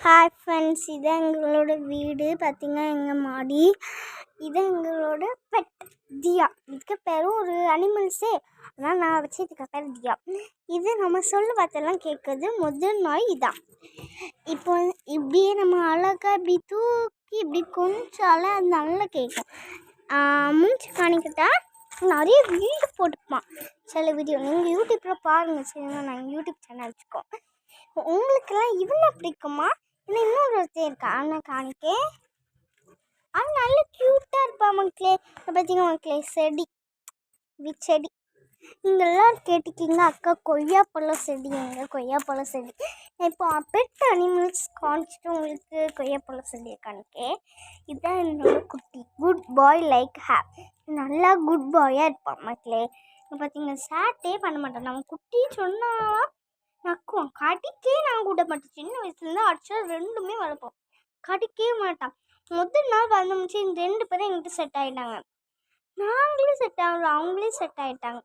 Hi friends, இதான் எங்களோட வீடு. பார்த்திங்கன்னா எங்கள் மாடி. இது எங்களோட பெட் தியா. இதுக்கு பேரும் ஒரு அனிமல்ஸே, ஆனால் நான் வச்சு இதுக்கு பேர் தியா. இது நம்ம சொல்லு பார்த்தெல்லாம் கேட்குறது முதல் நாய் இதான். இப்போ இப்படியே நம்ம அழகாக இப்படி தூக்கி இப்படி கொஞ்சால அது நல்லா கேட்கும். மூச்சு காணிக்கிட்டா நிறைய வீடியோ போட்டுப்பான். சில வீடியோ நீங்கள் யூடியூப்பில் பாருங்கள். சரிங்களா, நாங்கள் யூடியூப் சேனல் வச்சுக்கோம். உங்களுக்கெல்லாம் இவனை பிடிக்குமா? இல்லை இன்னொரு ஒருத்தர் இருக்கா, அண்ணன் காணிக்கே. அது நல்ல க்யூட்டாக இருப்பான் மக்களே. பார்த்தீங்க மக்களே, செடி நீங்கள் எல்லோரும் கேட்டுக்கிங்க, அக்கா கொய்யாப்பழம் செடி எங்கே, கொய்யாப்பழம் செடி. இப்போ பெட் அனிமல்ஸ் காணிச்சிட்டு உங்களுக்கு கொய்யாப்பழம் செடியை காணிக்கே. இதுதான் என்னோட குட்டி குட் பாய் லைக் நல்லா குட் பாயாக இருப்பான் மக்களே. இப்போ பார்த்தீங்கன்னா சேட்டே பண்ண மாட்டேன். நம்ம குட்டி சொன்னால் நக்குவோம், கடிக்கே நான் கூட மாட்டேன். சின்ன வயசுலேருந்து அடிச்சா ரெண்டுமே வளர்ப்போம், கடிக்கவே மாட்டான். முதல் நாள் வந்து இந்த 2 பேரும் எங்கிட்ட செட் ஆகிட்டாங்க. நாங்களே செட் ஆகல, அவங்களே செட் ஆகிட்டாங்க.